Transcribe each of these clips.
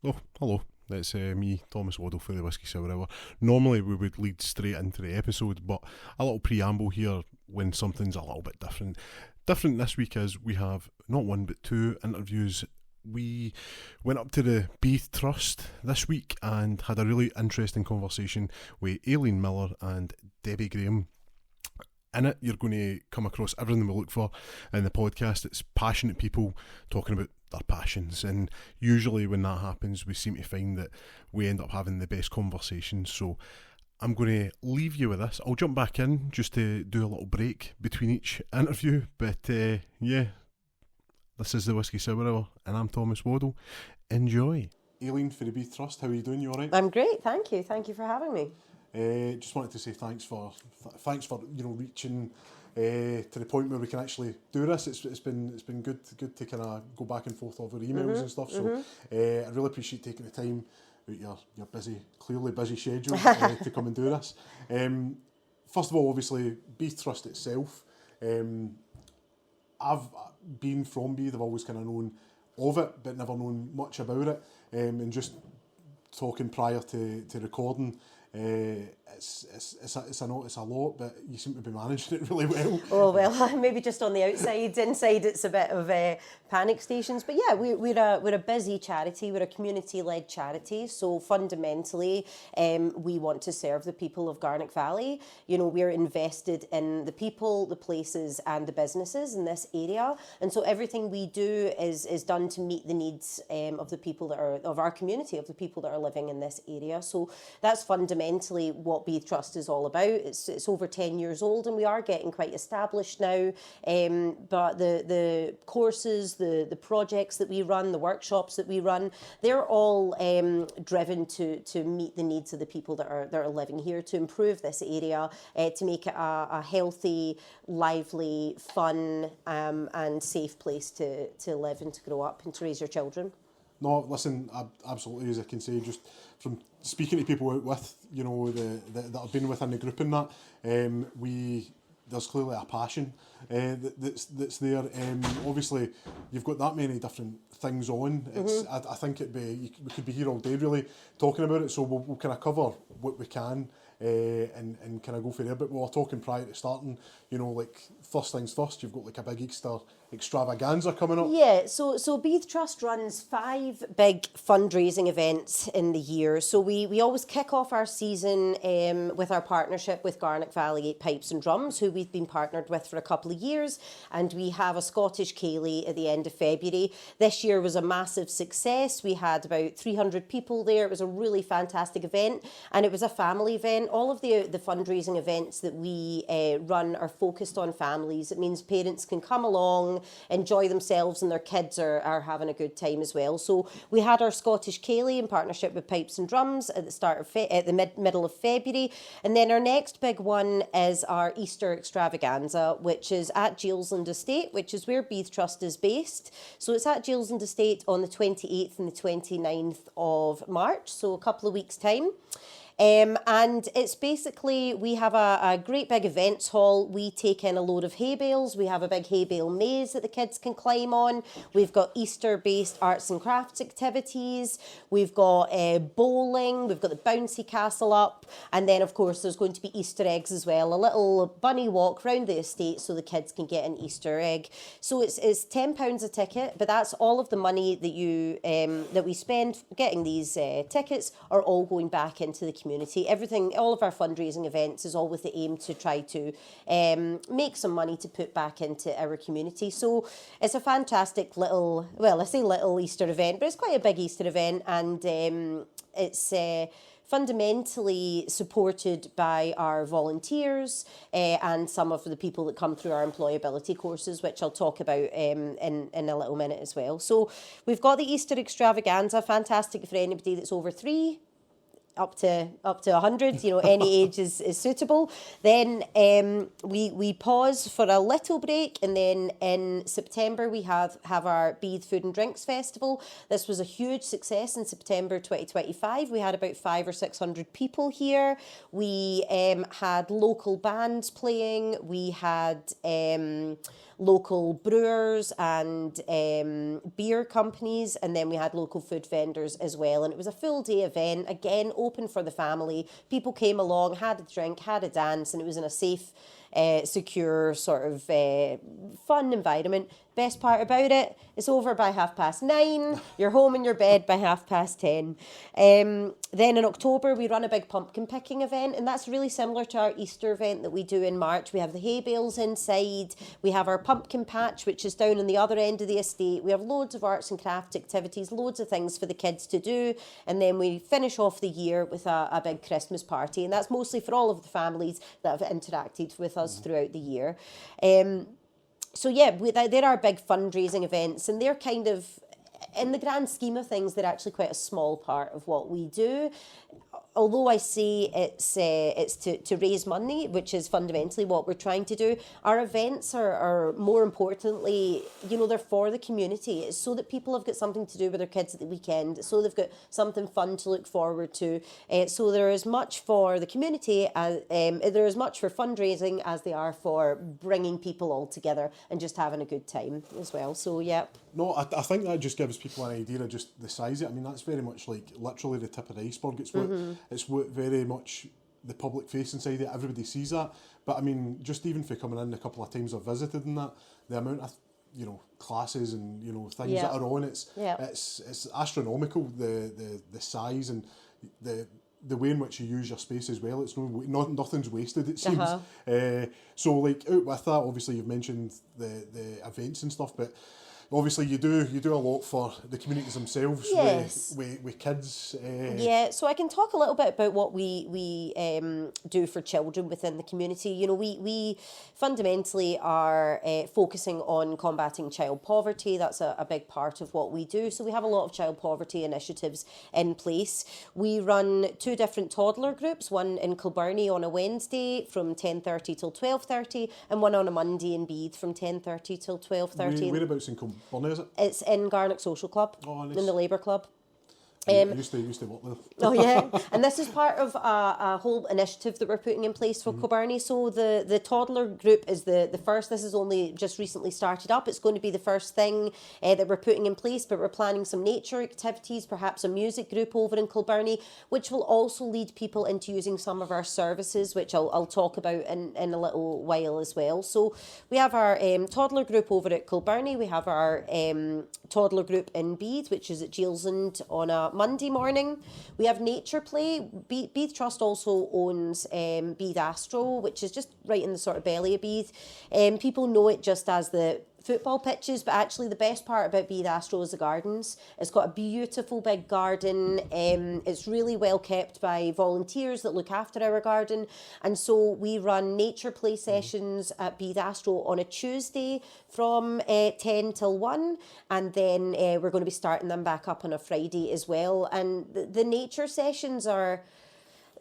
Oh, hello. It's me, Thomas Waddle for the Whisky Sour Hour. Normally we would lead straight into the episode, but a little preamble here when something's a little bit different. Different this week is we have not one but two interviews. We went up to the Beith Trust this week and had a really interesting conversation with Aileen Miller and Debbie Graham. In it, you're going to come across everything we look for in the podcast. It's passionate people talking about their passions, and usually when that happens, we seem to find that we end up having the best conversations. So I'm going to leave you with this. I'll jump back in just to do a little break between each interview, but yeah, this is the Whisky Sour Hour, and I'm Thomas Waddle. Enjoy. Aileen for the Beith Trust, how are you doing? You alright? I'm great, thank you. Thank you for having me. Just wanted to say thanks for reaching to the point where we can actually do this. It's been good to kind of go back and forth over emails and stuff. So I really appreciate taking the time out your clearly busy schedule to come and do this. First of all, obviously Beith Trust itself. I've been from Beith. I've always kind of known of it, but never known much about it. And just talking prior to recording. It's a lot, but you seem to be managing it really well. Oh well, maybe just on the outside. Inside, it's a bit of panic stations. But yeah, we're a busy charity. We're a community-led charity. So fundamentally, we want to serve the people of Garnock Valley. You know, we're invested in the people, the places, and the businesses in this area. And so everything we do is done to meet the needs of the people that are of our community, of the people that are living in this area. So that's fundamentally what Beith Trust is all about. It's over 10 years old, and we are getting quite established now. But the courses, the projects that we run, the workshops that we run, they're all driven to meet the needs of the people that are living here, to improve this area, to make it a healthy, lively, fun, and safe place to live and to grow up and to raise your children. No, listen, absolutely, as I can say, just from speaking to people out with, you know, that I've been within the group and that, there's clearly a passion that's there. Obviously, you've got that many different things on. I think we could be here all day really talking about it, so we'll kind of cover what we can and kind of go for there. But we were talking prior to starting, you know, like first things first, you've got like a big Easter extravaganza coming up. Yeah, so Beith Trust runs 5 big fundraising events in the year. So we always kick off our season with our partnership with Garnock Valley Pipes and Drums, who we've been partnered with for a couple of years, and we have a Scottish Ceilidh at the end of February. This year was a massive success. We had about 300 people there. It was a really fantastic event, and it was a family event. All of the fundraising events that we run are focused on families. It means parents can come along, enjoy themselves, and their kids are having a good time as well. So we had our Scottish Ceilidh in partnership with Pipes and Drums at the start of at the middle of February, and then our next big one is our Easter extravaganza, which is at Jailsland Estate, which is where Beith Trust is based. So it's at Jailsland Estate on the 28th and the 29th of March, so a couple of weeks' time. And it's basically, we have a great big events hall. We take in a load of hay bales. We have a big hay bale maze that the kids can climb on. We've got Easter-based arts and crafts activities. We've got bowling. We've got the bouncy castle up. And then, of course, there's going to be Easter eggs as well. A little bunny walk round the estate so the kids can get an Easter egg. So it's £10 a ticket, but that's all of the money that we spend getting these tickets are all going back into the community. Everything, all of our fundraising events is all with the aim to try to make some money to put back into our community. So it's a fantastic little, well, I say little Easter event, but it's quite a big Easter event, and it's fundamentally supported by our volunteers and some of the people that come through our employability courses, which I'll talk about in a little minute as well. So we've got the Easter extravaganza, fantastic for anybody that's over 3. up to 100, any age is suitable. Then we pause for a little break, and then in September we have our Beith Food and Drinks Festival. This was a huge success in September 2025. We had about 500 or 600 people here. We had local bands playing. We had local brewers and beer companies, and then we had local food vendors as well. And it was a full day event, again, open for the family. People came along, had a drink, had a dance, and it was in a safe, secure, sort of fun environment. Best part about it, it's over by 9:30. You're home in your bed by 10:30. Then in October, we run a big pumpkin picking event, and that's really similar to our Easter event that we do in March. We have the hay bales inside. We have our pumpkin patch, which is down on the other end of the estate. We have loads of arts and craft activities, loads of things for the kids to do. And then we finish off the year with a big Christmas party. And that's mostly for all of the families that have interacted with us throughout the year. So yeah, they're our big fundraising events, and they're kind of, in the grand scheme of things, they're actually quite a small part of what we do. Although I say it's to raise money, which is fundamentally what we're trying to do, our events are more importantly, they're for the community. It's so that people have got something to do with their kids at the weekend, so they've got something fun to look forward to. So there is much for the community, there is much for fundraising as they are for bringing people all together and just having a good time as well. So yeah. No, I think that just gives people an idea of just the size of it. I mean, that's very much like literally the tip of the iceberg. It's what very much the public facing side of it. Everybody sees that. But I mean, just even for coming in a couple of times I've visited and that, the amount of classes and things that are on, it's astronomical, the size and the way in which you use your space as well. It's nothing's wasted, it seems. So like out with that, obviously you've mentioned the events and stuff, but obviously you do a lot for the communities themselves. Yes. with kids. Yeah, so I can talk a little bit about what we do for children within the community. We fundamentally are focusing on combating child poverty. That's a big part of what we do. So we have a lot of child poverty initiatives in place. We run 2 different toddler groups, one in Kilbirnie on a Wednesday from 10:30 till 12:30, and one on a Monday in Beith from 10:30 till 12:30. Whereabouts in Kilbirnie is it? It's in Garnock Social Club, nice. In the Labour Club. I used to work there. Oh yeah, and this is part of a whole initiative that we're putting in place for Kilbirnie. So the toddler group is the first. This is only just recently started up. It's going to be the first thing that we're putting in place, but we're planning some nature activities, perhaps a music group over in Kilbirnie, which will also lead people into using some of our services, which I'll talk about in a little while as well. So we have our toddler group over at Kilbirnie. We have our toddler group in Beith, which is at Gielsund on a Monday morning. We have nature play. Beith Trust also owns Beith Astro, which is just right in the sort of belly of Beith. People know it just as the football pitches, but actually the best part about Beith Astro is the gardens. It's got a beautiful big garden. It's really well kept by volunteers that look after our garden, and so we run nature play sessions at Beith Astro on a Tuesday from 10 till 1, and then we're going to be starting them back up on a Friday as well. And the nature sessions are,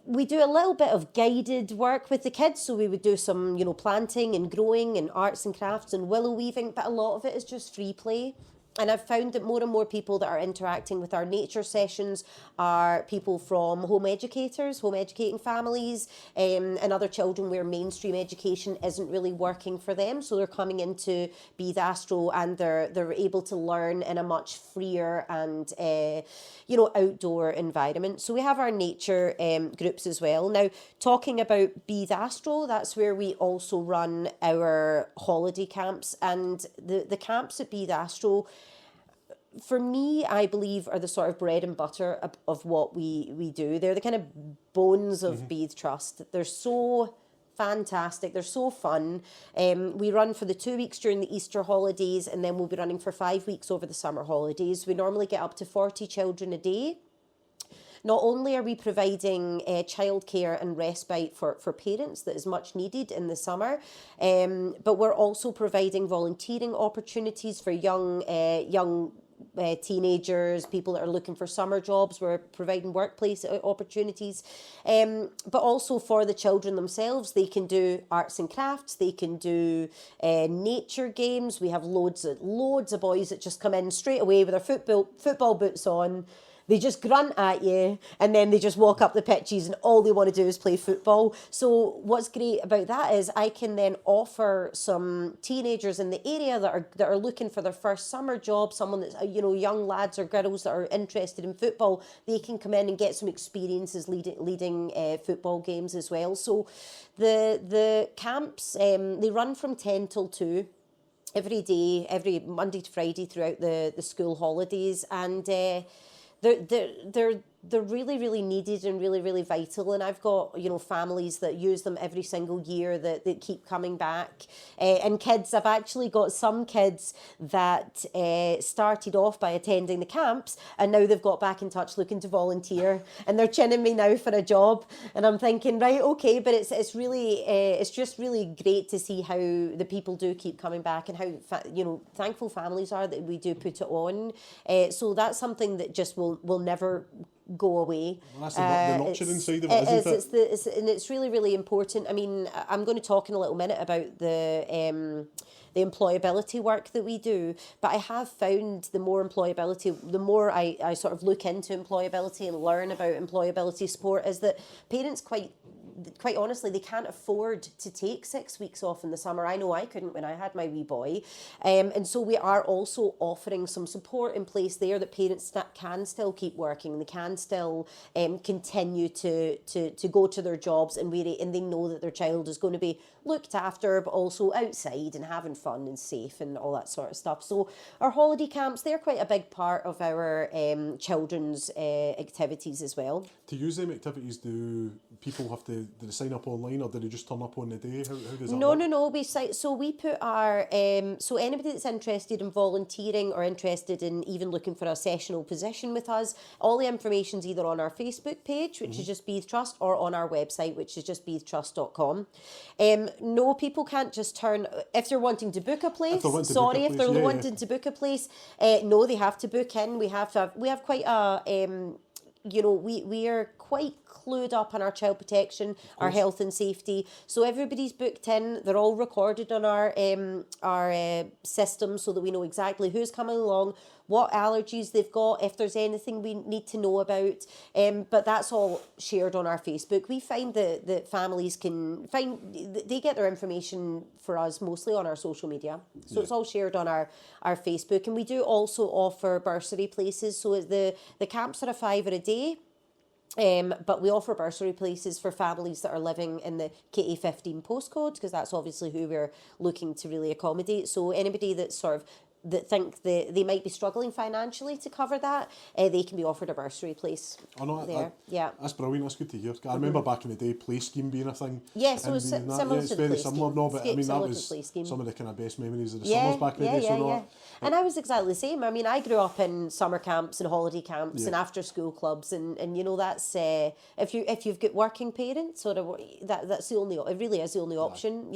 we do a little bit of guided work with the kids, so we would do some, planting and growing and arts and crafts and willow weaving, but a lot of it is just free play. And I've found that more and more people that are interacting with our nature sessions are people from home educating families, and other children where mainstream education isn't really working for them. So they're coming into Beith Astro and they're able to learn in a much freer and outdoor environment. So we have our nature groups as well. Now, talking about Beith Astro, that's where we also run our holiday camps, and the camps at Beith Astro, for me, I believe, are the sort of bread and butter of what we do. They're the kind of bones of Beith Trust. They're so fantastic. They're so fun. We run for the 2 weeks during the Easter holidays, and then we'll be running for 5 weeks over the summer holidays. We normally get up to 40 children a day. Not only are we providing childcare and respite for parents that is much needed in the summer, but we're also providing volunteering opportunities for young teenagers, people that are looking for summer jobs. We're providing workplace opportunities. But also for the children themselves, they can do arts and crafts, they can do nature games. We have loads of boys that just come in straight away with their football boots on. They just grunt at you and then they just walk up the pitches and all they want to do is play football. So what's great about that is I can then offer some teenagers in the area that are looking for their first summer job, someone that's, young lads or girls that are interested in football, they can come in and get some experiences leading football games as well. So the camps, they run from 10 till 2. Every day, every Monday to Friday throughout the school holidays, and they're really, really needed and really, really vital. And I've got, families that use them every single year that keep coming back. And kids, I've actually got some kids that started off by attending the camps and now they've got back in touch looking to volunteer and they're chinning me now for a job. And I'm thinking, right, okay, but it's just really great to see how the people do keep coming back and how, thankful families are that we do put it on. So that's something that just will never go away. Well, that's the nurturing side of it, isn't it? And it's really, really important. I mean, I'm going to talk in a little minute about the employability work that we do, but I have found the more I sort of look into employability and learn about employability support, is that parents quite honestly, they can't afford to take 6 weeks off in the summer. I know I couldn't when I had my wee boy. And so we are also offering some support in place there that parents can still keep working. They can still continue to go to their jobs and they know that their child is going to be looked after, but also outside and having fun and safe and all that sort of stuff. So our holiday camps, they're quite a big part of our children's activities as well. To use them activities, do people have to sign up online or do they just turn up on the day? How does that work? No. We put our so anybody that's interested in volunteering or interested in even looking for a sessional position with us, all the information's either on our Facebook page, which is just Beith Trust, or on our website, which is just beithtrust.com. No, people can't just turn if they're wanting to book a place. If they're wanting to book a place, no, they have to book in. We have quite a we are quite clued up on our child protection, our health and safety. So everybody's booked in. They're all recorded on our system so that we know exactly who's coming along, what allergies they've got, if there's anything we need to know about. But that's all shared on our Facebook. We find that families they get their information for us mostly on our social media. So it's all shared on our Facebook. And we do also offer bursary places. So the camps are $5 a day. But we offer bursary places for families that are living in the KA15 postcode, because that's obviously who we're looking to really accommodate. So anybody that's that think they might be struggling financially to cover that, they can be offered a bursary place there. That's brilliant. That's good to hear. I remember back in the day, play scheme being a thing. Yeah, so it's similar to the play scheme. No, but I mean, that was some of the kind of best memories of the summers back in the day. Yeah. And I was exactly the same. I mean, I grew up in summer camps and holiday camps and after school clubs, and that's if you've got working parents, that's the only, it really is the only option.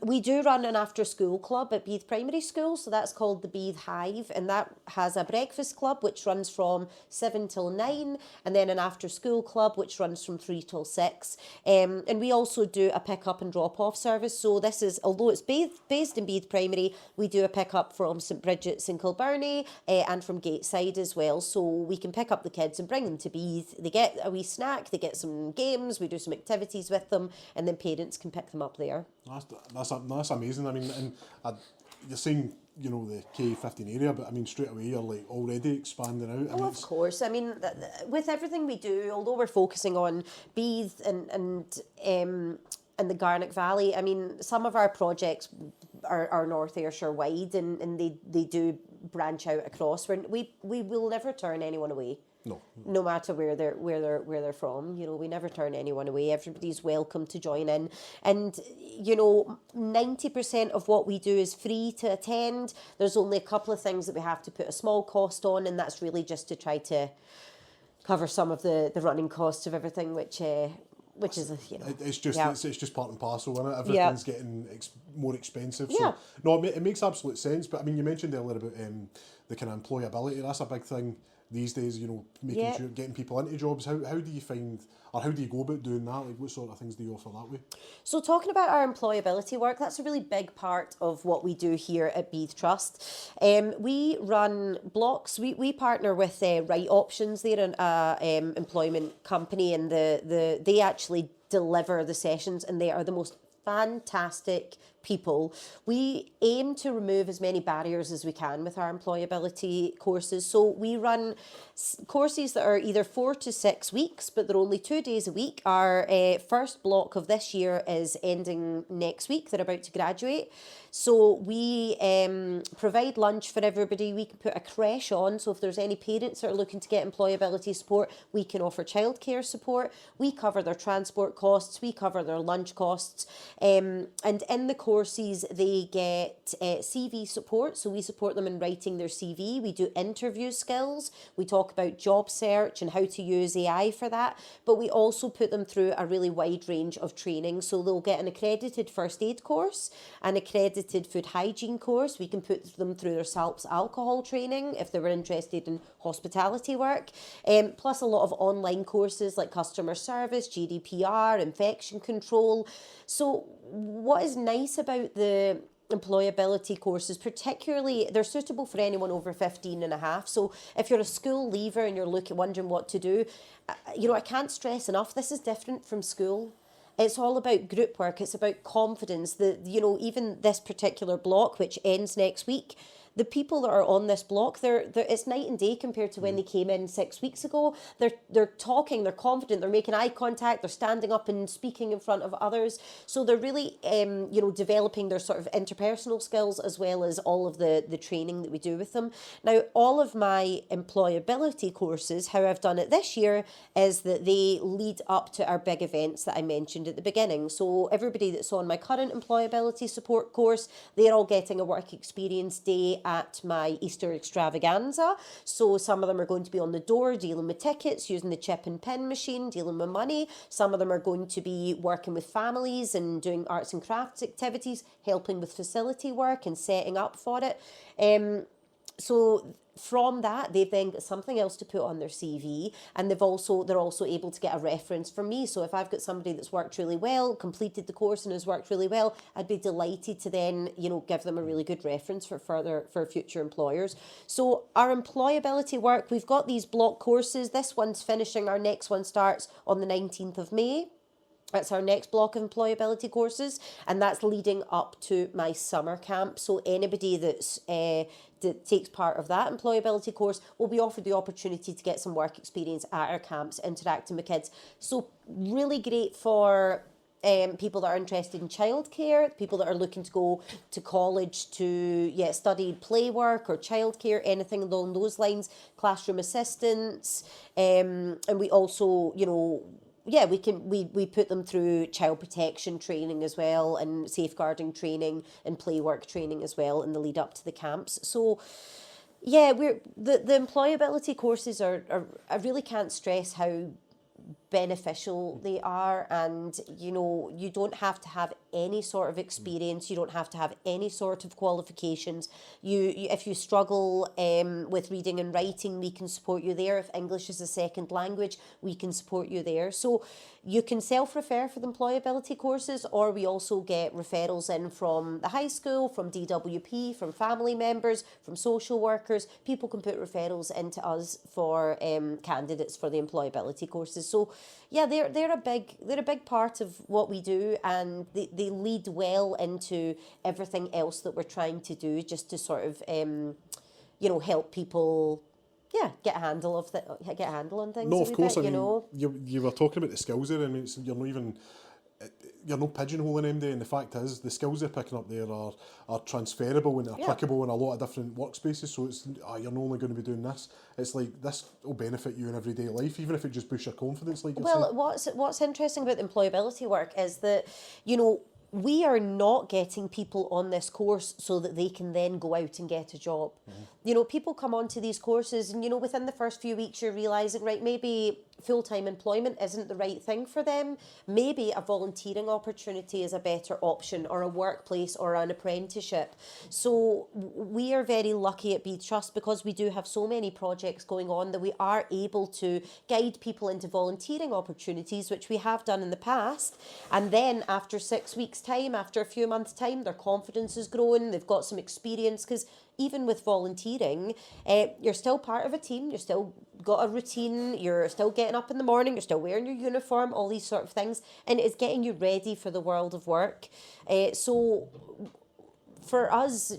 We do run an after school club at Beith Primary School, so that's called the Beith Hive, and that has a breakfast club which runs from 7 till 9, and then an after school club which runs from 3 till 6. And we also do a pick up and drop off service. So this is, although it's based in Beith Primary, we do a pick up from St Bridget's in Kilbirnie and from Gateside as well. So we can pick up the kids and bring them to Beith. They get a wee snack, they get some games, we do some activities with them, and then parents can pick them up there. That's amazing. I mean, and you're saying, the K15 area, but I mean, straight away you're like already expanding out. Of course. I mean, with everything we do, although we're focusing on Beith and the Garnock Valley, I mean, some of our projects are North Ayrshire wide, and they do branch out across. We will never turn anyone away. No matter where they're from, we never turn anyone away. Everybody's welcome to join in, and 90% of what we do is free to attend. There's only a couple of things that we have to put a small cost on, and that's really just to try to cover some of the running costs of everything, which which is it's just part and parcel, isn't it? Everything's getting more expensive. Yeah. So no, it makes absolute sense. But I mean, you mentioned earlier about the kind of employability. That's a big thing these days. Making sure getting people into jobs. How do you find, or how do you go about doing that? Like, what sort of things do you offer that way? So talking about our employability work, that's a really big part of what we do here at Beith Trust. We run blocks. We partner with Right Options. They're an employment company, and they actually deliver the sessions, and they are the most fantastic people. We aim to remove as many barriers as we can with our employability courses. So we run courses that are either 4 to 6 weeks, but they're only 2 days a week. Our first block of this year is ending next week. They're about to graduate. So we provide lunch for everybody. We can put a creche on. So if there's any parents that are looking to get employability support, we can offer childcare support. We cover their transport costs. We cover their lunch costs. And in the courses, they get CV support. So we support them in writing their CV. We do interview skills. We talk about job search and how to use AI for that. But we also put them through a really wide range of training. So they'll get an accredited first aid course, an accredited food hygiene course. We can put them through their SALPS alcohol training if they were interested in hospitality work. Plus a lot of online courses like customer service, GDPR, infection control. So what is nice about the employability courses, particularly, they're suitable for anyone over 15 and a half. So if you're a school leaver and you're wondering what to do, I can't stress enough, this is different from school. It's all about group work. It's about confidence. Even this particular block, which ends next week, the people that are on this block, it's night and day compared to when they came in 6 weeks ago. They're talking, they're confident, they're making eye contact, they're standing up and speaking in front of others. So they're really, developing their sort of interpersonal skills as well as all of the training that we do with them. Now, all of my employability courses, how I've done it this year, is that they lead up to our big events that I mentioned at the beginning. So everybody that's on my current employability support course, they're all getting a work experience day at my Easter extravaganza. So some of them are going to be on the door dealing with tickets, using the chip and pin machine, dealing with money. Some of them are going to be working with families and doing arts and crafts activities, helping with facility work and setting up for it. So from that, they've then got something else to put on their CV, and they're also able to get a reference from me. So if I've got somebody that's worked really well, completed the course and has worked really well, I'd be delighted to then, give them a really good reference for future employers. So our employability work, we've got these block courses. This one's finishing. Our next one starts on the 19th of May. That's our next block of employability courses, and that's leading up to my summer camp. So anybody that takes part of that employability course will be offered the opportunity to get some work experience at our camps, interacting with kids. So really great for people that are interested in childcare, people that are looking to go to college to study play work or childcare, anything along those lines, classroom assistants, and we also, we put them through child protection training as well, and safeguarding training and play work training as well in the lead up to the camps. So we're the employability courses are I really can't stress how beneficial they are, and you don't have to have any sort of experience, you don't have to have any sort of qualifications. You if you struggle with reading and writing, we can support you there. If English is a second language, we can support you there. So you can self-refer for the employability courses, or we also get referrals in from the high school, from DWP, from family members, from social workers. People can put referrals into us for candidates for the employability courses. So they're a big part of what we do, and they lead well into everything else that we're trying to do, just to sort of help people get a handle on things. No, of course. Bit, you were talking about the skills there. I mean, you're not pigeonholing them, and the fact is the skills they're picking up there are transferable and applicable in a lot of different workspaces. So it's you're not only going to be doing this. It's like this will benefit you in everyday life, even if it just boosts your confidence. Like what's interesting about the employability work is that we are not getting people on this course so that they can then go out and get a job. Mm-hmm. People come onto these courses and, within the first few weeks you're realising, right, maybe full-time employment isn't the right thing for them, maybe a volunteering opportunity is a better option, or a workplace or an apprenticeship. So we are very lucky at Beith Trust because we do have so many projects going on that we are able to guide people into volunteering opportunities, which we have done in the past. And then after 6 weeks' time, after a few months' time, their confidence is growing, they've got some experience, because even with volunteering, you're still part of a team, you're still got a routine, you're still getting up in the morning, you're still wearing your uniform, all these sort of things, and it's getting you ready for the world of work. So for us,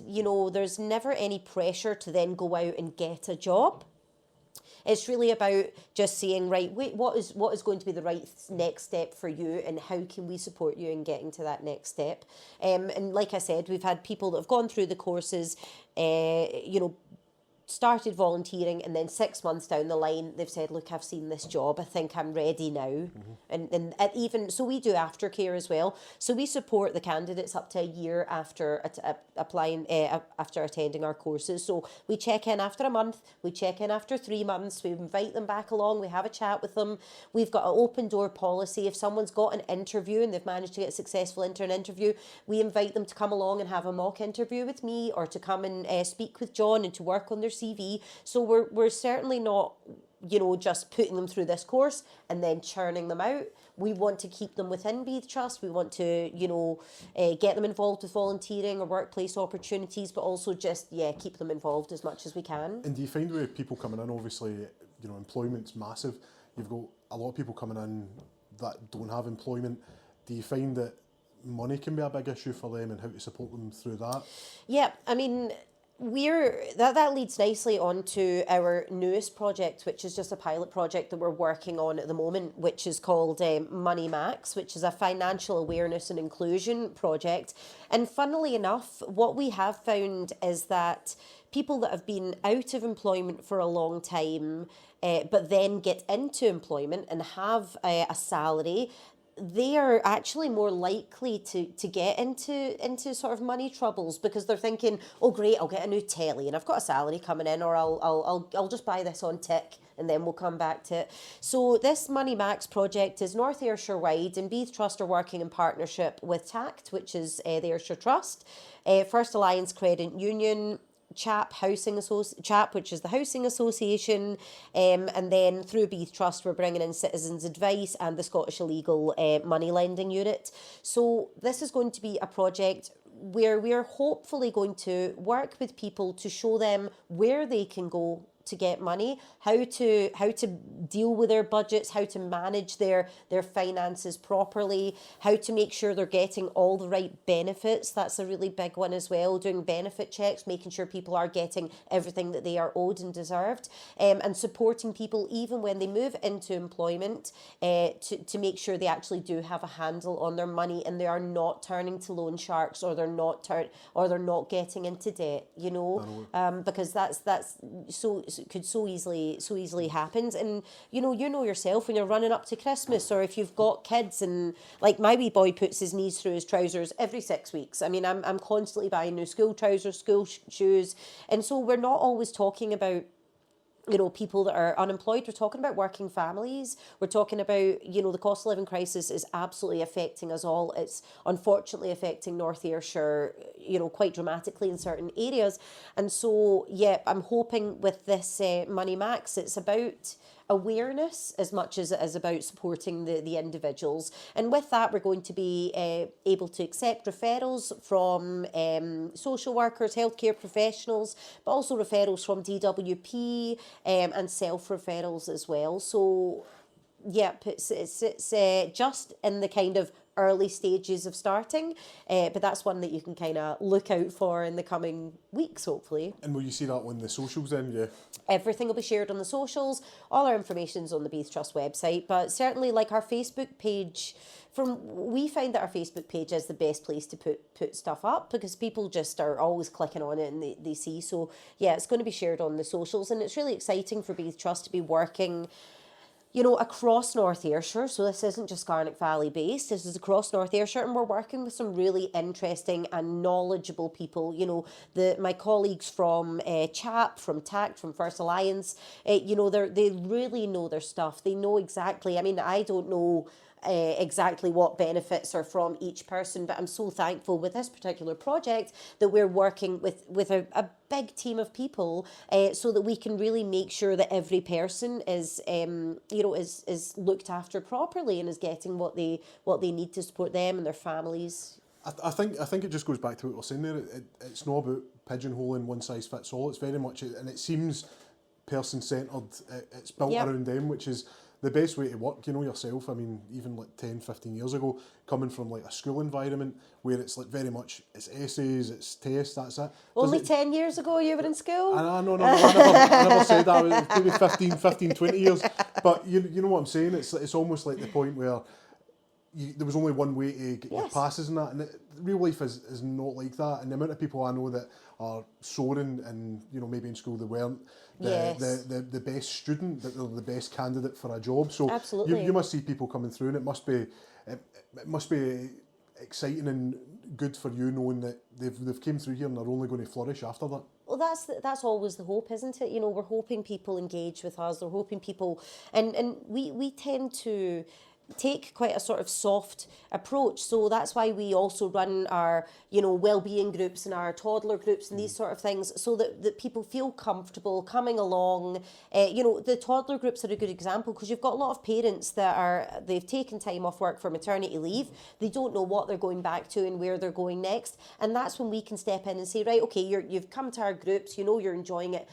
there's never any pressure to then go out and get a job. It's really about just saying, right, wait, what is going to be the right next step for you, and how can we support you in getting to that next step? And like I said, we've had people that have gone through the courses, started volunteering, and then 6 months down the line they've said, look, I've seen this job, I think I'm ready now. And even so, we do aftercare as well, so we support the candidates up to a year after applying, after attending our courses. So we check in after a month, we check in after 3 months, we invite them back along, we have a chat with them. We've got an open door policy. If someone's got an interview and they've managed to get successful into an interview, we invite them to come along and have a mock interview with me, or to come and speak with John and to work on their CV. So we're certainly not, just putting them through this course and then churning them out. We want to keep them within Beith Trust. We want to, get them involved with volunteering or workplace opportunities, but also just, keep them involved as much as we can. And do you find with people coming in, obviously, employment's massive. You've got a lot of people coming in that don't have employment. Do you find that money can be a big issue for them, and how to support them through that? Yeah, I mean, that leads nicely on to our newest project, which is just a pilot project that we're working on at the moment, which is called Money Max, which is a financial awareness and inclusion project. And funnily enough, what we have found is that people that have been out of employment for a long time, but then get into employment and have a salary, they are actually more likely to get into sort of money troubles, because they're thinking, oh great, I'll get a new telly and I've got a salary coming in, or I'll just buy this on tick and then we'll come back to it. So this Money Max project is North Ayrshire wide, and Beith Trust are working in partnership with TACT, which is the Ayrshire Trust, First Alliance Credit Union, CHAP, which is the Housing Association, and then through Beith Trust we're bringing in Citizens Advice and the Scottish Illegal Money Lending Unit. So this is going to be a project where we're hopefully going to work with people to show them where they can go to get money, how to deal with their budgets, how to manage their finances properly, how to make sure they're getting all the right benefits. That's a really big one as well, doing benefit checks, making sure people are getting everything that they are owed and deserved, and supporting people even when they move into employment, to make sure they actually do have a handle on their money and they are not turning to loan sharks, or they're not getting into debt, because that's so could so easily happens. And you know yourself when you're running up to Christmas, or if you've got kids, and like my wee boy puts his knees through his trousers every 6 weeks. I mean, I'm constantly buying new school trousers, school shoes, and so we're not always talking about people that are unemployed. We're talking about working families. We're talking about, the cost of living crisis is absolutely affecting us all. It's unfortunately affecting North Ayrshire, quite dramatically in certain areas. And so, I'm hoping with this Money Max, it's about awareness as much as it is about supporting the individuals. And with that, we're going to be able to accept referrals from social workers, healthcare professionals, but also referrals from DWP, and self-referrals as well. So, it's just in the kind of early stages of starting, but that's one that you can kind of look out for in the coming weeks, hopefully. And will you see that on the socials then? Yeah. Everything will be shared on the socials. All our information's on the Beith Trust website, but certainly like our Facebook page, we find that our Facebook page is the best place to put stuff up, because people just are always clicking on it and they see. So it's going to be shared on the socials, and it's really exciting for Beith Trust to be working you know, across North Ayrshire. So this isn't just Garnock Valley based, this is across North Ayrshire, and we're working with some really interesting and knowledgeable people. You know, my colleagues from CHAP, from TACT, from First Alliance, you know, they really know their stuff. They know exactly, I mean, I don't know exactly what benefits are from each person, but I'm so thankful with this particular project that we're working with a big team of people, so that we can really make sure that every person is you know, is looked after properly and is getting what they need to support them and their families. I think it just goes back to what we're saying there. It's not about pigeonholing, one size fits all. It's very much, and it seems person centred. It's built around them, which is the best way to work, you know yourself. I mean, even like 10, 15 years ago, coming from like a school environment where it's like very much, it's essays, it's tests, that's it. Only 10 years ago you were in school? I never said that. It was maybe 15, 20 years. But you know what I'm saying? It's almost like the point where there was only one way to get your passes and that, and real life is not like that. And the amount of people I know that are soaring, and you know, maybe in school they weren't the best student, that they're the best candidate for a job. So absolutely, you must see people coming through, and it must be exciting and good for you knowing that they've came through here and they're only going to flourish after that. Well, that's always the hope, isn't it? You know, we're hoping people engage with us. We're hoping people, and we tend to take quite a sort of soft approach. So that's why we also run our, you know, well-being groups and our toddler groups and these sort of things, so that people feel comfortable coming along. You know, the toddler groups are a good example, because you've got a lot of parents that they've taken time off work for maternity leave. They don't know what they're going back to and where they're going next. And that's when we can step in and say, right, okay, you've come to our groups, you know, you're enjoying it.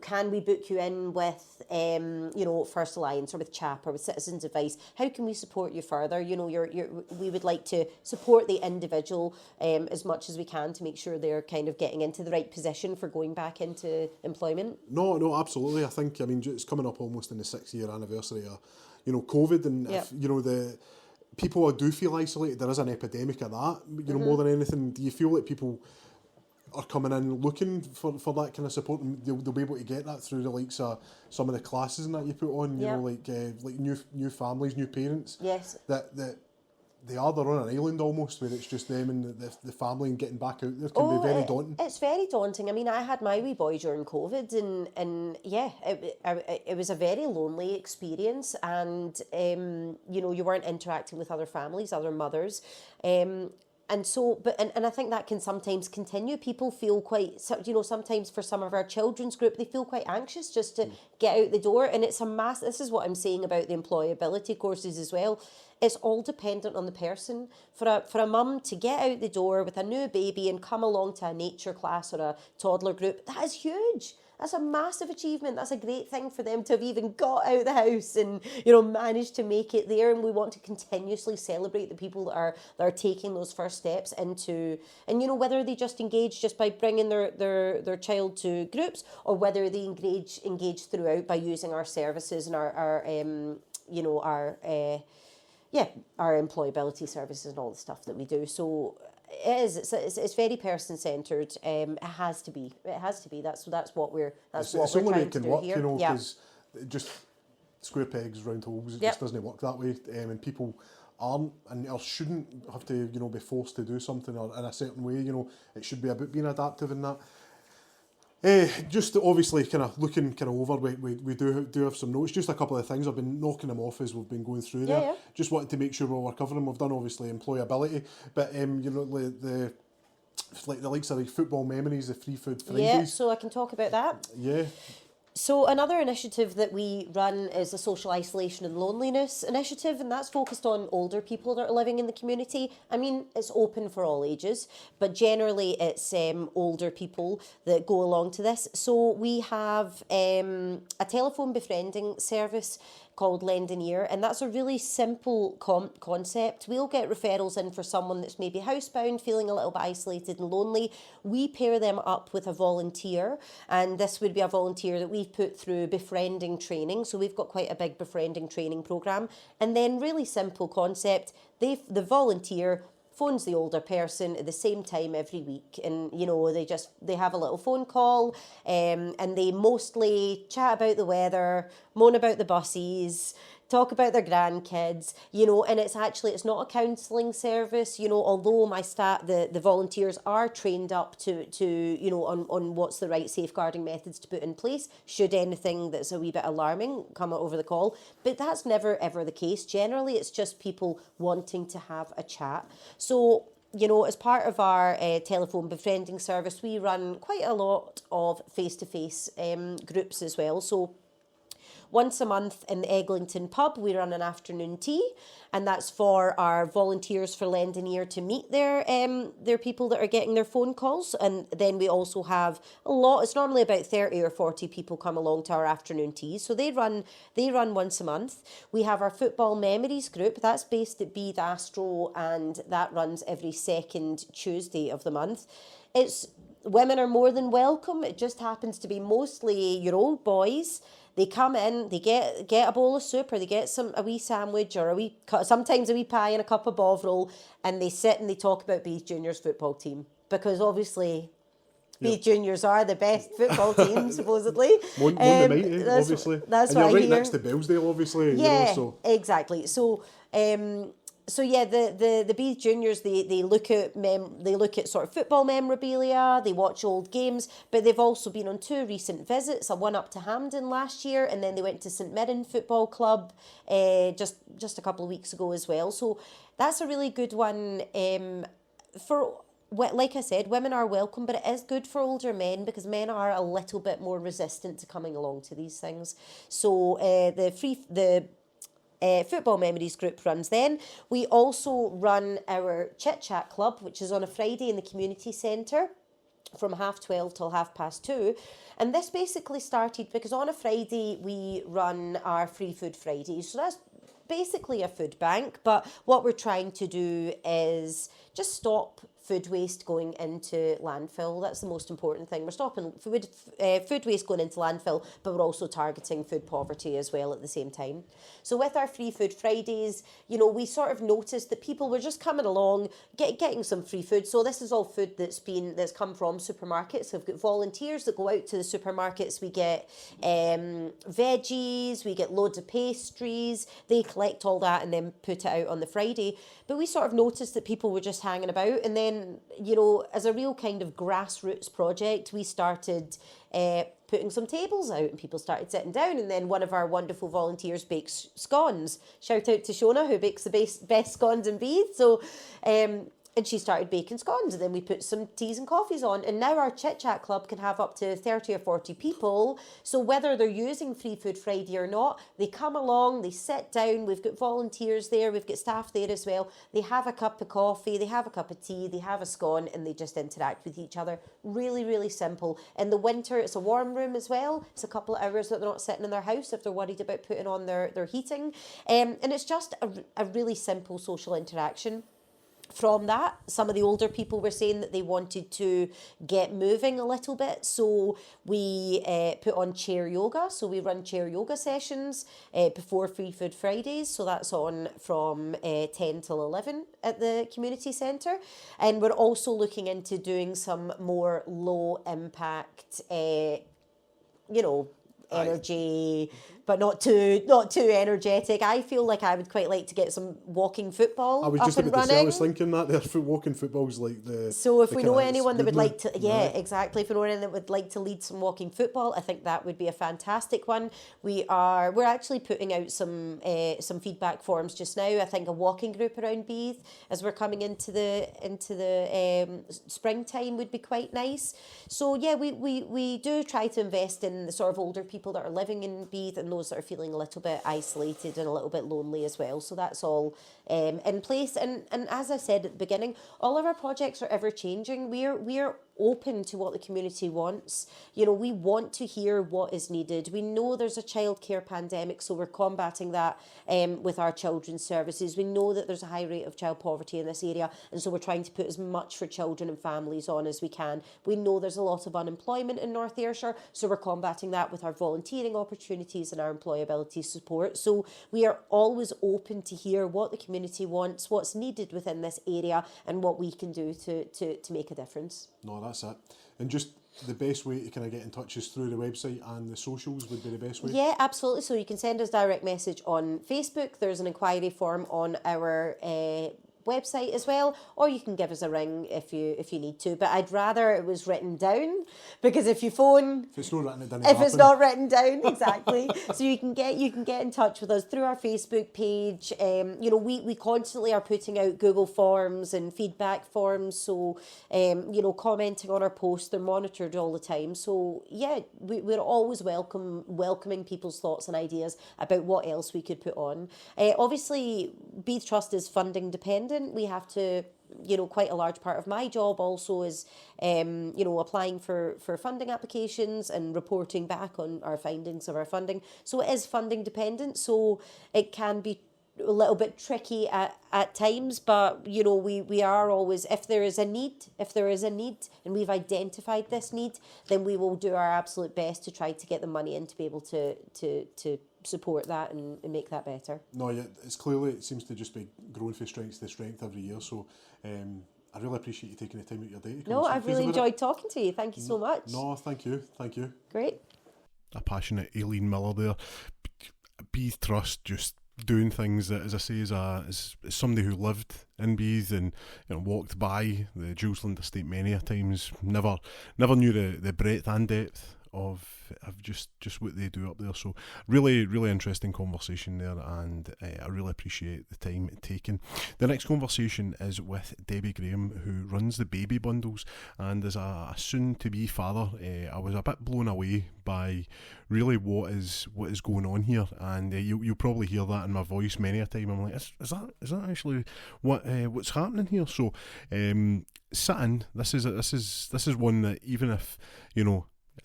Can we book you in with, you know, First Alliance or with CHAP or with Citizens Advice? How can we support you further? You know, we would like to support the individual as much as we can to make sure they're kind of getting into the right position for going back into employment. No, absolutely. I mean, it's coming up almost in the 6-year anniversary of, you know, COVID, and if, you know, the people do feel isolated, there is an epidemic of that. You know, more than anything, do you feel like people are coming in looking for that kind of support, and they'll be able to get that through the likes of some of the classes and that you put on, you know, like new families, new parents. Yes. That they're on an island almost, where it's just them and the family, and getting back out there can be very daunting. It's very daunting. I mean, I had my wee boy during COVID, and yeah, it was a very lonely experience, and you know, you weren't interacting with other families, other mothers. And so, and I think that can sometimes continue. People feel quite, you know, sometimes for some of our children's group, they feel quite anxious just to get out the door. And it's this is what I'm saying about the employability courses as well. It's all dependent on the person. For a mum to get out the door with a new baby and come along to a nature class or a toddler group, that is huge. That's a massive achievement. That's a great thing for them to have even got out of the house and, you know, managed to make it there. And we want to continuously celebrate the people that are taking those first steps into, and, you know, whether they just engage just by bringing their child to groups, or whether they engage throughout by using our services and our you know, our employability services and all the stuff that we do. So it's very person-centred. It has to be. That's what we're only way trying it to can do work, here. you know, because just square pegs, round holes. It just doesn't work that way, and people aren't or shouldn't have to, you know, be forced to do something or in a certain way. You know, it should be about being adaptive in that. Just obviously kind of looking kind of over, we do have some notes, just a couple of things. I've been knocking them off as we've been going through there. Just wanted to make sure we're covering. We've done obviously employability, but you know, the likes of the football memories, the free food Fridays. Yeah, so I can talk about that. Yeah. So another initiative that we run is a social isolation and loneliness initiative, and that's focused on older people that are living in the community. I mean, it's open for all ages, but generally it's older people that go along to this. So we have a telephone befriending service called Lend an Ear, and that's a really simple concept. We'll get referrals in for someone that's maybe housebound, feeling a little bit isolated and lonely. We pair them up with a volunteer, and this would be a volunteer that we've put through befriending training. So we've got quite a big befriending training program, and then really simple concept. The volunteer phones the older person at the same time every week, and they have a little phone call, and they mostly chat about the weather, moan about the buses, talk about their grandkids, and it's not a counselling service, although my staff, the volunteers are trained up to on what's the right safeguarding methods to put in place should anything that's a wee bit alarming come over the call. But that's never ever the case. Generally, it's just people wanting to have a chat. So, as part of our telephone befriending service, we run quite a lot of face-to-face groups as well. So once a month in the Eglinton pub, we run an afternoon tea, and that's for our volunteers for Lend an Ear to meet their people that are getting their phone calls. And then we also have a lot. It's normally about 30 or 40 people come along to our afternoon tea. So they run once a month. We have our football memories group. That's based at Beith Astro, and that runs every second Tuesday of the month. Women are more than welcome. It just happens to be mostly your old boys. They come in, they get a bowl of soup, or they get a wee sandwich, or sometimes a wee pie and a cup of bovril, and they sit and they talk about Beith Juniors football team, because obviously Beith Juniors are the best football team, supposedly. One the mighty, obviously. That's and what you're I right hear. next to Bellsdale, obviously. Yeah, exactly. So the Beith Juniors, they look at sort of football memorabilia, they watch old games, but they've also been on 2 recent visits, one up to Hampden last year, and then they went to St Mirren Football Club just a couple of weeks ago as well. So that's a really good one. Like I said, women are welcome, but it is good for older men, because men are a little bit more resistant to coming along to these things. So the Football Memories group runs then. We also run our Chit Chat Club, which is on a Friday in the community centre from 12:30 till 2:30. And this basically started because on a Friday we run our Free Food Fridays. So that's basically a food bank, but what we're trying to do is just stop food waste going into landfill. That's the most important thing. We're stopping food waste going into landfill, but we're also targeting food poverty as well at the same time. So with our Free Food Fridays, we sort of noticed that people were just coming along, getting some free food. So this is all food that's come from supermarkets. So we've got volunteers that go out to the supermarkets. We get veggies, we get loads of pastries. They collect all that and then put it out on the Friday. But we sort of noticed that people were just hanging about, and then as a real kind of grassroots project, we started putting some tables out, and people started sitting down, and then one of our wonderful volunteers bakes scones. Shout out to Shona, who bakes the best scones in Beith. So and she started baking scones, and then we put some teas and coffees on, and now our Chit Chat Club can have up to 30 or 40 people. So whether they're using Free Food Friday or not, they come along, they sit down, we've got volunteers there, we've got staff there as well. They have a cup of coffee, they have a cup of tea, they have a scone, and they just interact with each other. Really, really simple. In the winter, it's a warm room as well. It's a couple of hours that they're not sitting in their house if they're worried about putting on their heating. And it's just a really simple social interaction. From that, some of the older people were saying that they wanted to get moving a little bit, so we put on chair yoga. So we run chair yoga sessions before Free Food Fridays, so that's on from 10 till 11 at the community centre. And we're also looking into doing some more low impact energy, but not too energetic. I feel like I would quite like to get some walking football I was up just and about to say, running. I was thinking that there, walking football's like the... So if the we kind know of anyone that would like to, right. exactly. If we know anyone that would like to lead some walking football, I think that would be a fantastic one. We're actually putting out some feedback forms just now. I think a walking group around Beith as we're coming into the springtime would be quite nice. So yeah, we do try to invest in the sort of older people that are living in Beith and those that are feeling a little bit isolated and a little bit lonely as well. So that's all in place. And as I said at the beginning, all of our projects are ever changing. We're open to what the community wants. We want to hear what is needed. We know there's a childcare pandemic, so we're combating that with our children's services. We know that there's a high rate of child poverty in this area, and so we're trying to put as much for children and families on as we can. We know there's a lot of unemployment in North Ayrshire, so we're combating that with our volunteering opportunities and our employability support. So we are always open to hear what the community wants, what's needed within this area, and what we can do to make a difference. No, that's it. And just the best way to kind of get in touch is through the website, and the socials would be the best way? Yeah, absolutely. So you can send us direct message on Facebook. There's an inquiry form on our website as well, or you can give us a ring if you need to, but I'd rather it was written down, because if you phone, if it's not written down, it's not written down, exactly. So you can get in touch with us through our Facebook page. We constantly are putting out Google forms and feedback forms, so commenting on our posts, they're monitored all the time. So yeah, we're always welcoming people's thoughts and ideas about what else we could put on. Obviously Beith Trust is funding dependent. We have to, quite a large part of my job also is, applying for funding applications and reporting back on our findings of our funding. So it is funding dependent. So it can be a little bit tricky at times, but we are always, if there is a need and we've identified this need, then we will do our absolute best to try to get the money in to be able to support that and make that better. No, yeah, it seems to just be growing from strength to strength every year, so I really appreciate you taking the time out of your day to come. No, I've really enjoyed talking to you. Thank you so much. No, thank you. Great. A passionate Aileen Miller there. Beith Trust, just doing things that, as I say, as somebody who lived in Beith and walked by the Julesland estate many a times, never knew the breadth and depth of just what they do up there. So really interesting conversation there, and I really appreciate the time taken. The next conversation is with Debbie Graham, who runs the baby bundles, and as a soon to be father, I was a bit blown away by really what is going on here, and you'll probably hear that in my voice many a time. I'm like, is that actually what's happening here? So sit in. This is one that, even if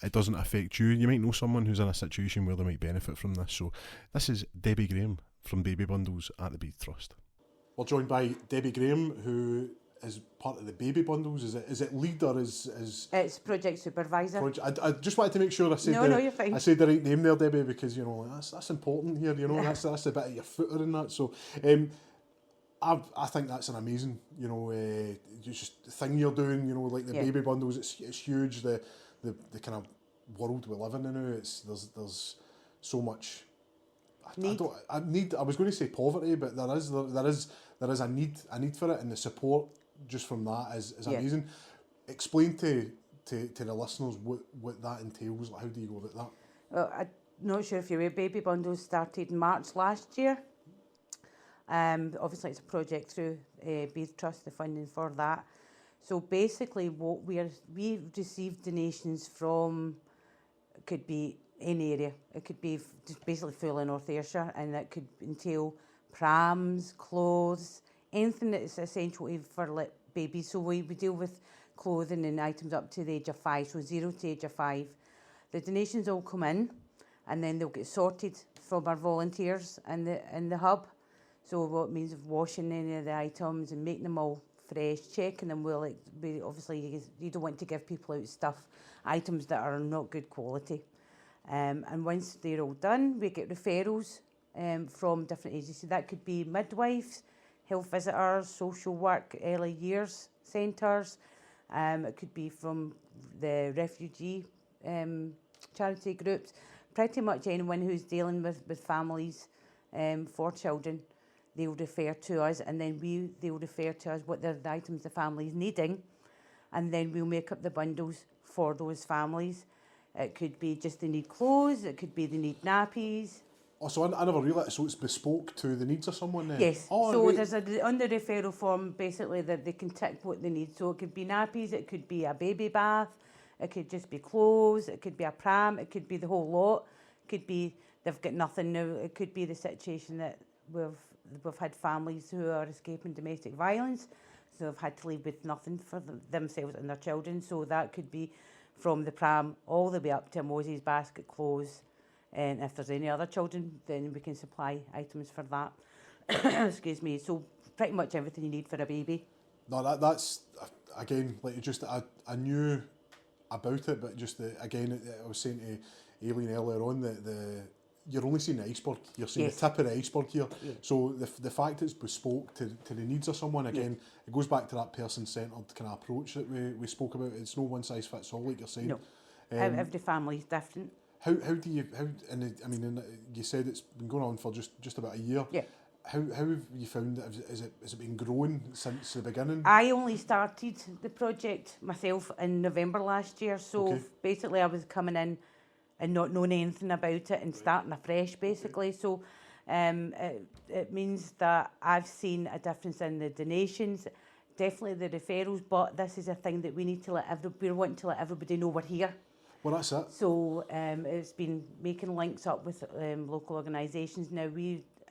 it doesn't affect you, you might know someone who's in a situation where they might benefit from this. So this is Debbie Graham from Baby Bundles at the Beith Trust. We're joined by Debbie Graham, who is part of the Baby Bundles. Is it lead or is it's project supervisor? I just wanted to make sure I said you're fine. I said the right name there, Debbie, because that's important here. That's a bit of your footer in that. So I think that's an amazing just thing you're doing. Like the Baby Bundles, it's huge. The kind of world we live in now, there's so much need. I was going to say poverty, but there is a need for it, and the support just from that is amazing. Explain to the listeners what that entails. Like, how do you go about that? Well, I'm not sure if you're aware, Baby Bundles started in March last year. Obviously it's a project through Beith Trust, the funding for that. So basically we've received donations from, it could be any area. It could be just basically full in North Ayrshire, and that could entail prams, clothes, anything that's essential for babies. So we deal with clothing and items up to the age of 5, so 0 to age of 5. The donations all come in, and then they'll get sorted from our volunteers in the hub. So what means of washing any of the items and making them all fresh, checking them well. Obviously you don't want to give people out items that are not good quality. And once they're all done, we get referrals from different agencies. That could be midwives, health visitors, social work, early years centres. It could be from the refugee charity groups. Pretty much anyone who's dealing with families for children, they'll refer to us, and then they'll refer to us what the items the family's needing, and then we'll make up the bundles for those families. It could be just they need clothes, it could be they need nappies. Oh, so I never realised, so it's bespoke to the needs of someone then? Yes, so there's on the referral form basically that they can tick what they need. So it could be nappies, it could be a baby bath, it could just be clothes, it could be a pram, it could be the whole lot, it could be they've got nothing now, it could be the situation that we've had families who are escaping domestic violence, so they've had to leave with nothing for themselves and their children. So that could be from the pram all the way up to a Moses basket, clothes, and if there's any other children, then we can supply items for that. Excuse me. So pretty much everything you need for a baby. No, that's again, like just I knew about it, but just again, I was saying to Aileen earlier on that you're only seeing the iceberg. You're seeing the tip of the iceberg here. Yeah. So the fact it's bespoke to the needs of someone, again, it goes back to that person-centred kind of approach that we spoke about. It's no one size fits all, like you're saying. No, every family is different. How do you you said it's been going on for just about a year. Yeah. How have you found it? Has it been growing since the beginning? I only started the project myself in November last year, so basically I was coming in and not knowing anything about it and starting afresh, basically. So it means that I've seen a difference in the donations, definitely the referrals, but this is a thing that we need to we're wanting to let everybody know we're here. Well, that's it. So it's been making links up with local organisations. Now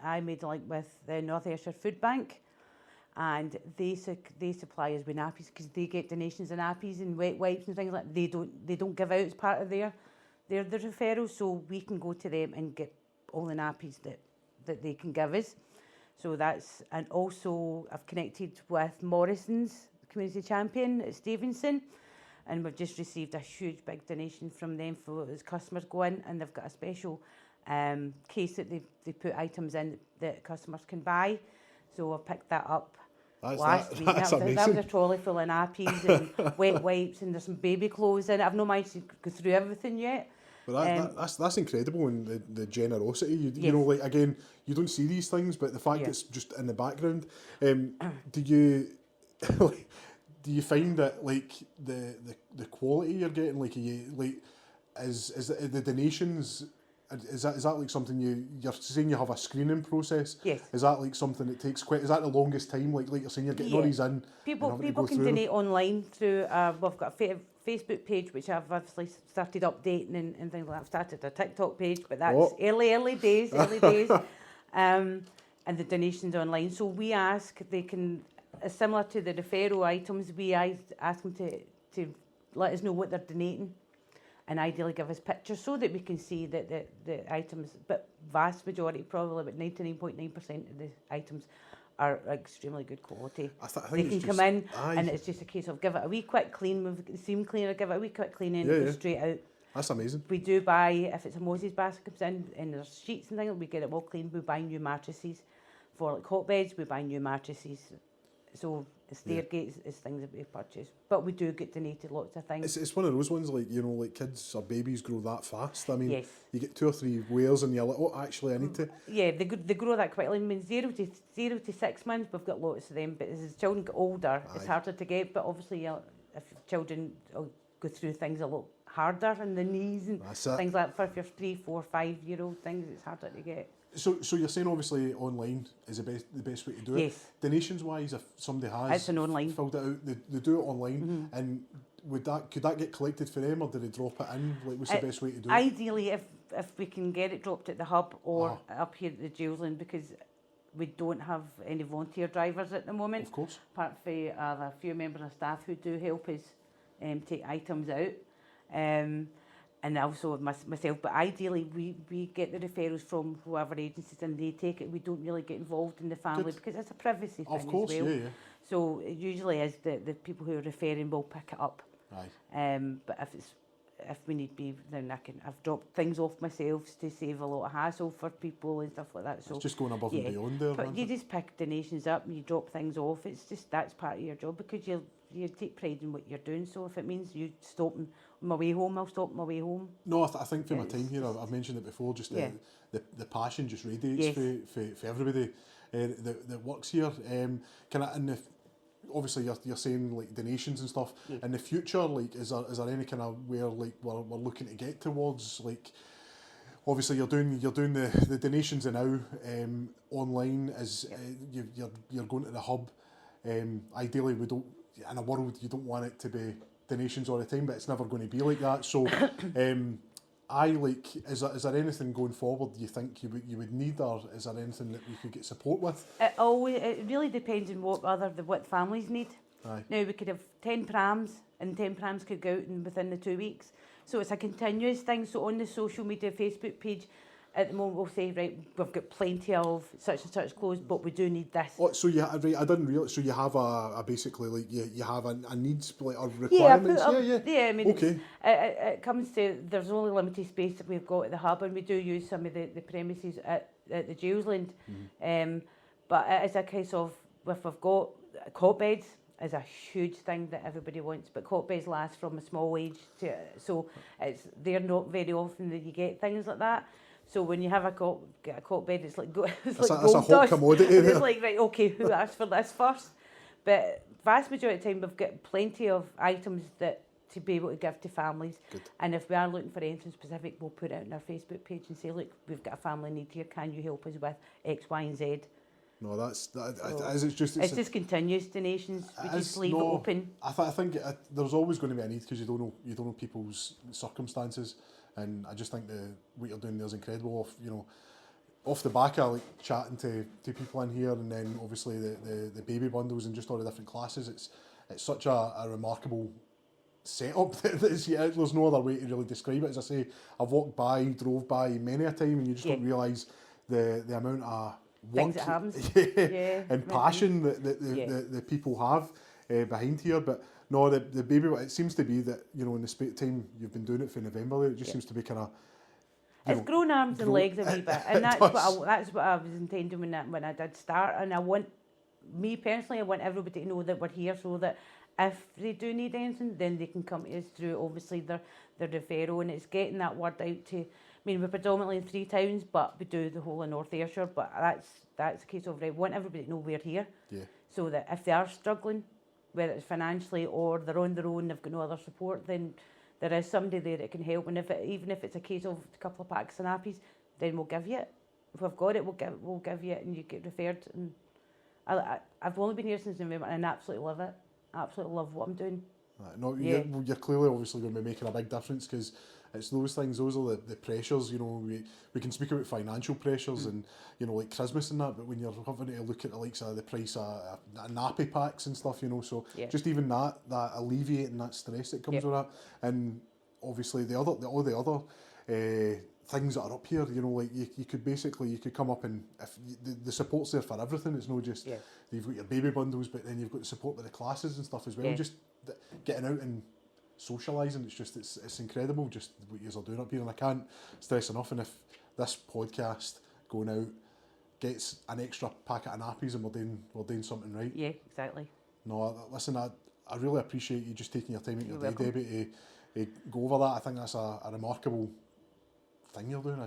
I made a link with the North Ayrshire Food Bank, and they supply us with nappies because they get donations of nappies and wet wipes and things like that. They don't give out as part of their referrals, so we can go to them and get all the nappies that they can give us. So that's, and also I've connected with Morrison's Community Champion at Stevenson, and we've just received a huge big donation from them for as customers go in, and they've got a special case that they put items in that customers can buy. So I picked that up last week. That's amazing. That was a trolley full of nappies and wet wipes, and there's some baby clothes in it. I've not managed to go through everything yet. But that's incredible, and the generosity. You know, like again, you don't see these things, but the fact it's just in the background. Do you find that like the quality you're getting, like is the donations? Is that like something you're saying you have a screening process? Yes. Is that like something that takes quite? Is that the longest time? Like you're saying, you're getting all these in. People can donate online through. We've got a Facebook page which I've obviously started updating and things like that. I've started a TikTok page, but that's early days. And the donations online. So we ask they can, similar to the referral items, we ask them to let us know what they're donating, and ideally give us pictures so that we can see that the items, but vast majority, probably about 99.9% of the items are extremely good quality. I think they can come in and it's just a case of give it a wee quick clean, with the seam cleaner, give it a wee quick clean and go straight out. That's amazing. We do buy, if it's a Moses basket comes in and there's sheets and things, we get it all clean. We buy new mattresses for like hotbeds, we buy new mattresses. So stairgates is things that we purchase. But we do get donated lots of things. It's one of those ones, like, you know, like kids or babies grow that fast. I mean, you get 2 or 3 wears and you're like, oh, actually, I need to. Yeah, they grow that quickly. I mean, 0 to 6 months, we've got lots of them. But as children get older, it's harder to get. But obviously, if children go through things a lot harder in the knees and things like that, for if you're 3, 4, 5-year-old things, it's harder to get. So you're saying obviously online is the best way to do it. Yes. Donations wise, if somebody has it's an online. filled it out, they do it online, and could that get collected for them, or do they drop it in? Like, what's the best way to do it? Ideally, if we can get it dropped at the hub or up here at the Jailsland, because we don't have any volunteer drivers at the moment. Of course. Apart from a few members of staff who do help us take items out. And also myself, but ideally we get the referrals from whoever agencies and they take it. We don't really get involved in the family because it's a privacy thing of course, as well. Yeah. So it usually is the people who are referring will pick it up. But if we need be, then I've dropped things off myself to save a lot of hassle for people and stuff like that. So it's just going above and beyond there. But you just pick donations up and you drop things off. It's just that's part of your job because you take pride in what you're doing. So if it means you stop on my way home, I'll stop on my way home. No, I think for my time here, I've mentioned it before, just the passion just radiates for everybody that works here. Obviously you're saying like donations and stuff. In the future, like is there any kind of where like we're looking to get towards, like obviously you're doing the donations now online as you're going to the hub. Ideally we don't, in a world you don't want it to be donations all the time, but it's never going to be like that. So is there anything going forward you think you would need, or is there anything that we could get support with? It really depends on what families need. Aye. Now, we could have 10 prams, and 10 prams could go out within the 2 weeks. So it's a continuous thing. So on the social media Facebook page, at the moment we'll say, right, we've got plenty of such and such clothes, but we do need this. Oh, so I didn't realise. So you have a basically like you have a needs like or requirements. Yeah. I mean, okay. It comes to there's only limited space that we've got at the hub, and we do use some of the premises at the Jewsland. But it is a case of if we've got cot beds is a huge thing that everybody wants, but cot beds last from a small age to they're not very often that you get things like that. So when you have a cot bed, it's like That's like a gold hot dust. commodity. And it's like, right, okay, who asked for this first? But vast majority of the time, we've got plenty of items that to be able to give to families. Good. And if we are looking for anything specific, we'll put it out on our Facebook page and say, look, we've got a family need here. Can you help us with X, Y, and Z? No, it's just continuous donations. We just leave it open. I think there's always going to be a need because you don't know people's circumstances. And I just think what you're doing there is incredible. Off the back of like chatting to people in here, and then obviously the baby bundles and just all the different classes. It's such a remarkable setup that there's no other way to really describe it. As I say, I've drove by many a time, and you just don't realise the amount of work Things that happens. and passion that the people have behind here. But no, the baby, it seems to be that, in the time you've been doing it for November, it just seems to be kind of... It's grown arms and legs a wee bit, and that's what I was intending when I did start. And I want everybody to know that we're here, so that if they do need anything, then they can come to us through obviously their referral, and it's getting that word out to. I mean, we're predominantly in 3 towns, but we do the whole of North Ayrshire. But that's a case of, right, want everybody to know we're here, so that if they are struggling, whether it's financially or they're on their own, they've got no other support, then there is somebody there that can help. And even if it's a case of a couple of packs of nappies, then we'll give you it. If we've got it, we'll give you it, and you get referred. And I've only been here since November, and I absolutely love it. I absolutely love what I'm doing. Right. No, you're clearly obviously going to be making a big difference, because it's those things. Those are the pressures. We can speak about financial pressures and like Christmas and that, but when you're having to look at the likes of the price of nappy packs and stuff, so just even that alleviating that stress that comes with that, and obviously all the other things that are up here. Like you could come up, and if the support's there for everything. It's not just you've got your baby bundles, but then you've got the support with the classes and stuff as well. Just getting out and socialising, it's incredible just what you're doing up here, and I can't stress enough. And if this podcast going out gets an extra packet of nappies, and we're doing something right. Yeah, exactly. No, listen, I really appreciate you just taking your time out your day, welcome. Debbie, to go over that. I think that's a remarkable thing you're doing.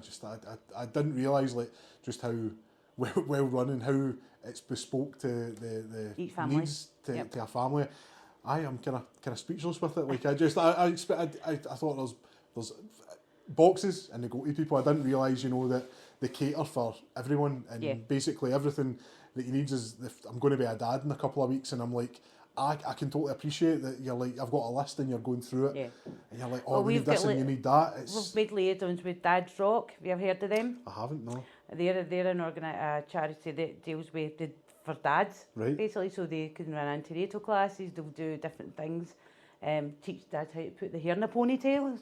I didn't realise like just how well run and how it's bespoke to the needs to a family. I am kind of speechless with it. Like I thought there's boxes and they go to people. I didn't realise that they cater for everyone, and basically everything that he needs is I'm going to be a dad in a couple of weeks, and I'm like, I can totally appreciate that you're like, I've got a list and you're going through it, and you're like, we need this and you need that. We've made liaisons with Dad's Rock. Have you ever heard of them? I haven't, no. They're an charity that deals with for dads, right? Basically, so they can run antenatal classes. They'll do different things, teach dads how to put the hair in a ponytail.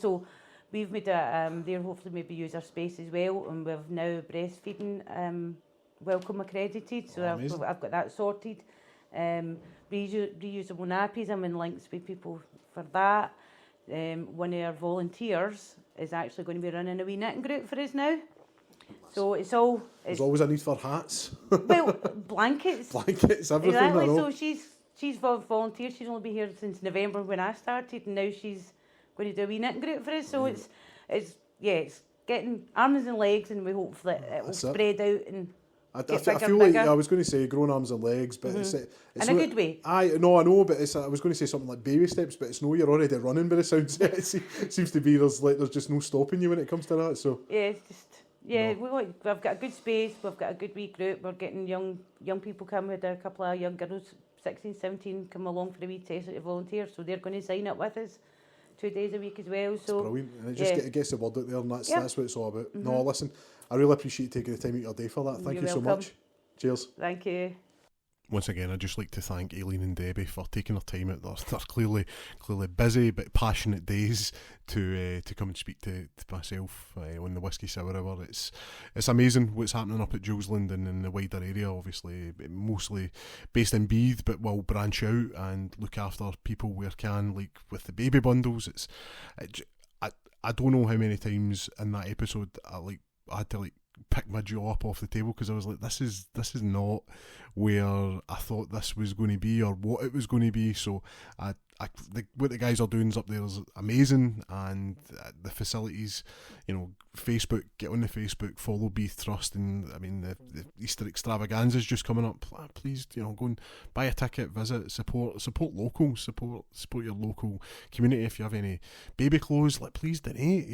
So we've made they're hopefully maybe use our space as well, and we've now breastfeeding welcome accredited. So I've got that sorted. Reusable nappies, I'm in links with people for that. One of our volunteers is actually going to be running a wee knitting group for us now. So there's always a need for hats. Well, blankets, everything. Exactly. I know. So she's volunteered. She's only been here since November when I started, and now she's going to do a wee knitting group for us. So it's getting arms and legs, and we hope that it will spread out and. I feel like I was going to say grown arms and legs, but it's in a good way. I know, but I was going to say something like baby steps, but it's no, you're already running by the sounds. It seems to be there's just no stopping you when it comes to that. So it's just we've got a good space, we've got a good wee group. We're getting young people come with a couple of young girls, 16, 17, come along for a wee test to volunteer, so they're going to sign up with us. 2 days a week as well. It's So brilliant. And it just yeah. gets the word out there, and that's Yep. what it's all about. No, listen, I really appreciate you taking the time out of your day for that. Thank You're you so welcome. much. Cheers. Thank you. Once again, I'd just like to thank Aileen and Debbie for taking their time out. They're clearly busy but passionate days to come and speak to myself on the Whisky Sour Hour. It's amazing what's happening up at Julesland and in the wider area. Obviously, mostly based in Beith, but we'll branch out and look after people where can, like with the baby bundles. I don't know how many times in that episode I had to pick my jaw up off the table because I was like, this is not where I thought this was going to be or what it was going to be. So what the guys are doing up there is amazing, and the facilities, Facebook, get on the Facebook, follow Beith Trust, and I mean the Easter extravaganza is just coming up. Please, go and buy a ticket, visit, support local, support your local community. If you have any baby clothes, please donate.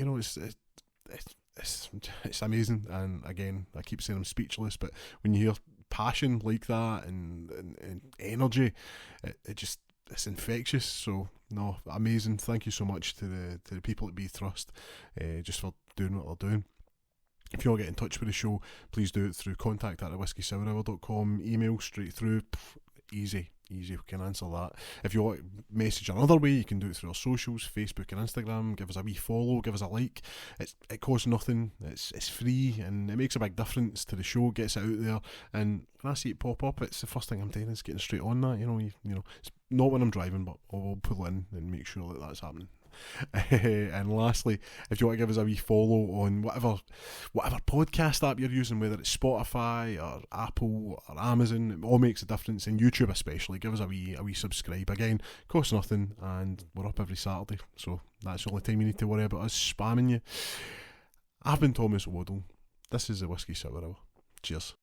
It's amazing, and again, I keep saying I'm speechless, but when you hear passion like that and energy, it's infectious. So no, amazing. Thank you so much to the people at Beith Trust, just for doing what they're doing. If you want to get in touch with the show, please do it through contact@thewhiskysourhour.com, email straight through. Easy, we can answer that. If you want to message another way, you can do it through our socials, Facebook and Instagram. Give us a wee follow, give us a like. It costs nothing, it's free, and it makes a big difference to the show, gets it out there. And when I see it pop up, it's the first thing I'm doing is getting straight on that. It's not when I'm driving, but I'll pull in and make sure that that's happening. And lastly, if you want to give us a wee follow on whatever podcast app you're using, whether it's Spotify or Apple or Amazon, it all makes a difference. In YouTube especially, give us a wee subscribe. Again, costs nothing, and we're up every Saturday, so that's the only time you need to worry about us spamming you. I've been Thomas Waddle. This is the Whisky Sour Hour. Cheers.